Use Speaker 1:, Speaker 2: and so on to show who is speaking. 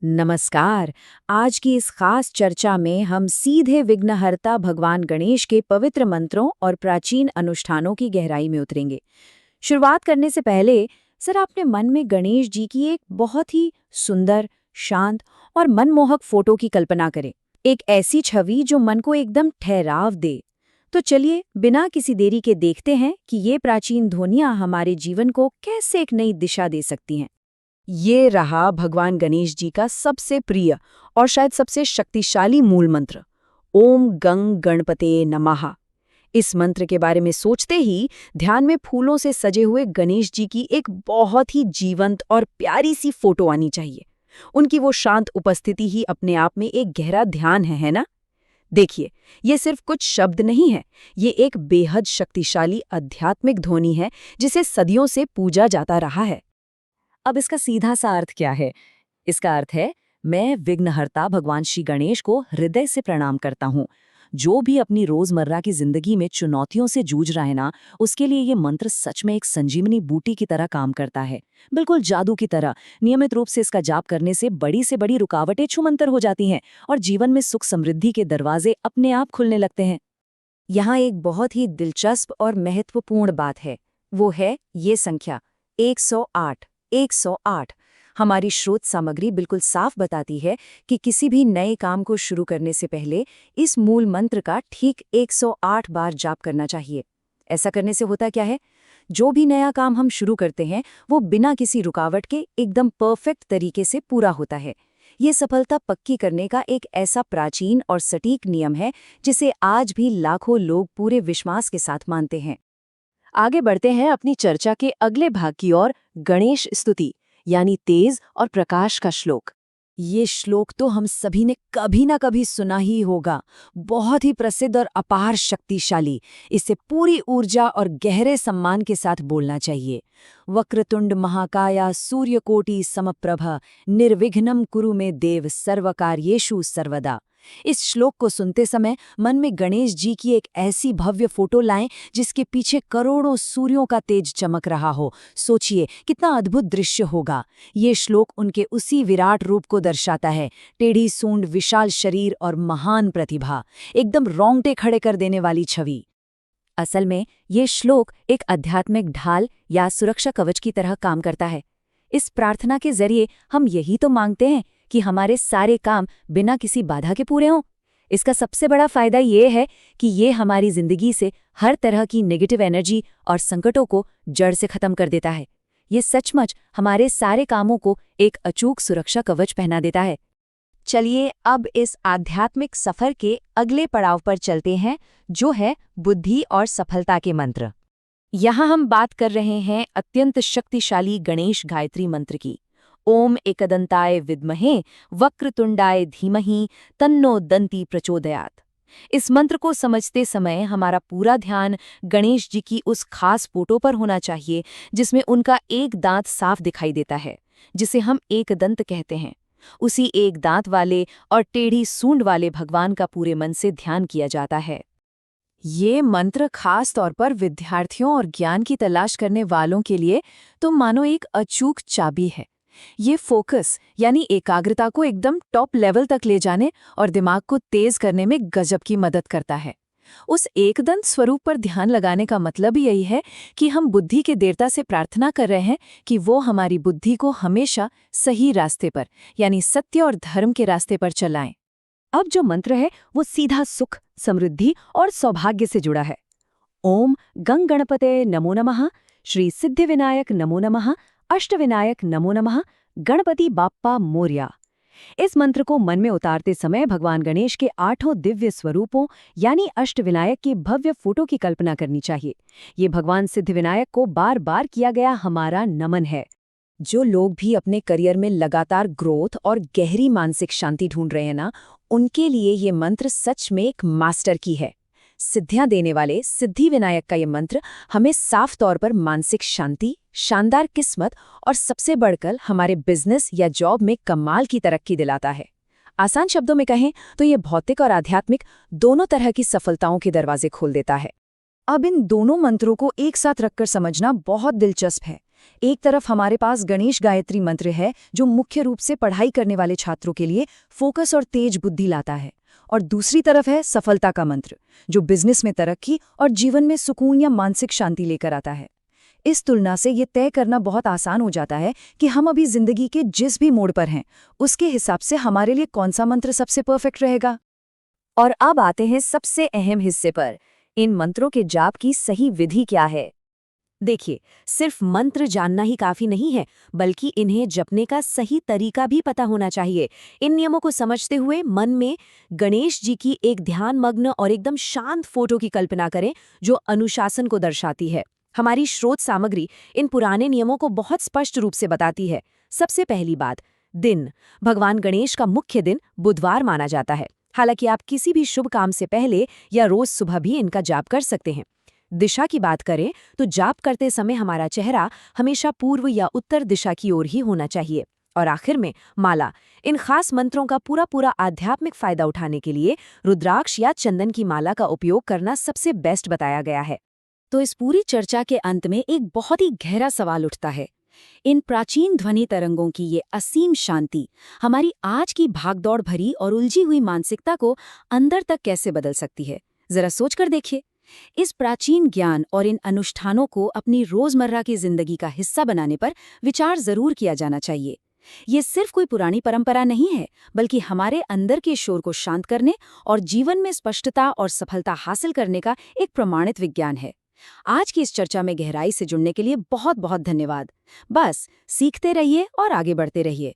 Speaker 1: नमस्कार। आज की इस खास चर्चा में हम सीधे विघ्नहर्ता भगवान गणेश के पवित्र मंत्रों और प्राचीन अनुष्ठानों की गहराई में उतरेंगे। शुरुआत करने से पहले सर अपने मन में गणेश जी की एक बहुत ही सुंदर, शांत और मनमोहक फोटो की कल्पना करें। एक ऐसी छवि जो मन को एकदम ठहराव दे। तो चलिए बिना किसी देरी के देखते हैं कि ये प्राचीन ध्वनियाँ हमारे जीवन को कैसे एक नई दिशा दे सकती हैं। ये रहा भगवान गणेश जी का सबसे प्रिय और शायद सबसे शक्तिशाली मूल मंत्र, ओम गंग गणपते नमः। इस मंत्र के बारे में सोचते ही ध्यान में फूलों से सजे हुए गणेश जी की एक बहुत ही जीवंत और प्यारी सी फोटो आनी चाहिए। उनकी वो शांत उपस्थिति ही अपने आप में एक गहरा ध्यान है ना? देखिए, ये सिर्फ कुछ शब्द नहीं है, ये एक बेहद शक्तिशाली आध्यात्मिक ध्वनि है जिसे सदियों से पूजा जाता रहा है। अब इसका सीधा सा अर्थ क्या है? इसका अर्थ है, मैं विघ्नहर्ता भगवान श्री गणेश को हृदय से प्रणाम करता हूँ। जो भी अपनी रोजमर्रा की जिंदगी में चुनौतियों से जूझ रहा है ना, उसके लिए ये मंत्र सच में एक संजीवनी बूटी की तरह काम करता है। बिल्कुल जादू की तरह। नियमित रूप से इसका जाप करने से बड़ी रुकावटें छूमंतर हो जाती हैं और जीवन में सुख समृद्धि के दरवाजे अपने आप खुलने लगते हैं। यहाँ एक बहुत ही दिलचस्प और महत्वपूर्ण बात है, वो है ये संख्या 108। 108 हमारी स्रोत सामग्री बिल्कुल साफ बताती है कि किसी भी नए काम को शुरू करने से पहले इस मूल मंत्र का ठीक 108 बार जाप करना चाहिए। ऐसा करने से होता क्या है? जो भी नया काम हम शुरू करते हैं वो बिना किसी रुकावट के एकदम परफेक्ट तरीके से पूरा होता है। ये सफलता पक्की करने का एक ऐसा प्राचीन और सटीक नियम है जिसे आज भी लाखों लोग पूरे विश्वास के साथ मानते हैं। आगे बढ़ते हैं अपनी चर्चा के अगले भाग की ओर, गणेश स्तुति यानी तेज और प्रकाश का श्लोक। ये श्लोक तो हम सभी ने कभी ना कभी सुना ही होगा। बहुत ही प्रसिद्ध और अपार शक्तिशाली। इसे पूरी ऊर्जा और गहरे सम्मान के साथ बोलना चाहिए। वक्रतुंड महाकाया सूर्यकोटि समप्रभ निर्विघ्नं कुरु मे देव सर्वकार्येषु सर्वदा। इस श्लोक को सुनते समय मन में गणेश जी की एक ऐसी भव्य फोटो लाएं जिसके पीछे करोड़ों सूर्यों का तेज चमक रहा हो। सोचिए कितना अद्भुत दृश्य होगा। ये श्लोक उनके उसी विराट रूप को दर्शाता है, टेढ़ी सूंड, विशाल शरीर और महान प्रतिभा, एकदम रोंगटे खड़े कर देने वाली छवि। असल में ये श्लोक एक आध्यात्मिक ढाल या सुरक्षा कवच की तरह काम करता है। इस प्रार्थना के जरिए हम यही तो मांगते हैं कि हमारे सारे काम बिना किसी बाधा के पूरे हों। इसका सबसे बड़ा फायदा ये है कि ये हमारी जिंदगी से हर तरह की नेगेटिव एनर्जी और संकटों को जड़ से खत्म कर देता है। ये सचमुच हमारे सारे कामों को एक अचूक सुरक्षा कवच पहना देता है। चलिए अब इस आध्यात्मिक सफर के अगले पड़ाव पर चलते हैं, जो है बुद्धि और सफलता के मंत्र। यहाँ हम बात कर रहे हैं अत्यंत शक्तिशाली गणेश गायत्री मंत्र की। ओम एकदंताय विद्महे वक्रतुंडाय धीमहि तन्नो दंती प्रचोदयात्। इस मंत्र को समझते समय हमारा पूरा ध्यान गणेश जी की उस खास फोटो पर होना चाहिए जिसमें उनका एक दांत साफ दिखाई देता है, जिसे हम एकदंत कहते हैं। उसी एक दांत वाले और टेढ़ी सूंड वाले भगवान का पूरे मन से ध्यान किया जाता है। ये मंत्र खास तौर पर विद्यार्थियों और ज्ञान की तलाश करने वालों के लिए तो मानो एक अचूक चाबी है। ये फोकस यानी एकाग्रता को एकदम टॉप लेवल तक ले जाने और दिमाग को तेज करने में गजब की मदद करता है। उस एकदंत स्वरूप पर ध्यान लगाने का मतलब यही है कि हम बुद्धि के देवता से प्रार्थना कर रहे हैं कि वो हमारी बुद्धि को हमेशा सही रास्ते पर यानी सत्य और धर्म के रास्ते पर चलाएं। अब जो मंत्र है वो सीधा सुख, समृद्धि और सौभाग्य से जुड़ा है। ओम गंग गणपते नमो नमः, श्री सिद्धिविनायक नमो नमः, अष्टविनायक नमो नमः, गणपति बाप्पा मोरया। इस मंत्र को मन में उतारते समय भगवान गणेश के 8 दिव्य स्वरूपों यानी अष्टविनायक की भव्य फोटो की कल्पना करनी चाहिए। ये भगवान सिद्धिविनायक को बार बार किया गया हमारा नमन है। जो लोग भी अपने करियर में लगातार ग्रोथ और गहरी मानसिक शांति ढूंढ रहे हैं ना, उनके लिए ये मंत्र सच में एक मास्टर की है। सिद्धियां देने वाले सिद्धि विनायक का ये मंत्र हमें साफ तौर पर मानसिक शांति, शानदार किस्मत और सबसे बढ़कर हमारे बिजनेस या जॉब में कमाल की तरक्की दिलाता है। आसान शब्दों में कहें तो ये भौतिक और आध्यात्मिक दोनों तरह की सफलताओं के दरवाजे खोल देता है। अब इन दोनों मंत्रों को एक साथ रखकर समझना बहुत दिलचस्प है। एक तरफ हमारे पास गणेश गायत्री मंत्र है जो मुख्य रूप से पढ़ाई करने वाले छात्रों के लिए फोकस और तेज बुद्धि लाता है, और दूसरी तरफ है सफलता का मंत्र जो बिजनेस में तरक्की और जीवन में सुकून या मानसिक शांति लेकर आता है। इस तुलना से ये तय करना बहुत आसान हो जाता है कि हम अभी जिंदगी के जिस भी मोड़ पर हैं उसके हिसाब से हमारे लिए कौन सा मंत्र सबसे परफेक्ट रहेगा। और अब आते हैं सबसे अहम हिस्से पर, इन मंत्रों के जाप की सही विधि क्या है। देखिए, सिर्फ मंत्र जानना ही काफी नहीं है, बल्कि इन्हें जपने का सही तरीका भी पता होना चाहिए। इन नियमों को समझते हुए मन में गणेश जी की एक ध्यानमग्न और एकदम शांत फोटो की कल्पना करें जो अनुशासन को दर्शाती है। हमारी स्रोत सामग्री इन पुराने नियमों को बहुत स्पष्ट रूप से बताती है। सबसे पहली बात, दिन। भगवान गणेश का मुख्य दिन बुधवार माना जाता है। हालांकि आप किसी भी शुभ काम से पहले या रोज सुबह भी इनका जाप कर सकते हैं। दिशा की बात करें तो जाप करते समय हमारा चेहरा हमेशा पूर्व या उत्तर दिशा की ओर ही होना चाहिए। और आखिर में माला। इन खास मंत्रों का पूरा आध्यात्मिक फायदा उठाने के लिए रुद्राक्ष या चंदन की माला का उपयोग करना सबसे बेस्ट बताया गया है। तो इस पूरी चर्चा के अंत में एक बहुत ही गहरा सवाल उठता है, इन प्राचीन ध्वनि तरंगों की ये असीम शांति हमारी आज की भागदौड़ भरी और उलझी हुई मानसिकता को अंदर तक कैसे बदल सकती है। जरा सोच कर देखिए। इस प्राचीन ज्ञान और इन अनुष्ठानों को अपनी रोजमर्रा की जिंदगी का हिस्सा बनाने पर विचार जरूर किया जाना चाहिए। ये सिर्फ कोई पुरानी परंपरा नहीं है, बल्कि हमारे अंदर के शोर को शांत करने और जीवन में स्पष्टता और सफलता हासिल करने का एक प्रमाणित विज्ञान है। आज की इस चर्चा में गहराई से जुड़ने के लिए बहुत बहुत धन्यवाद। बस सीखते रहिए और आगे बढ़ते रहिए।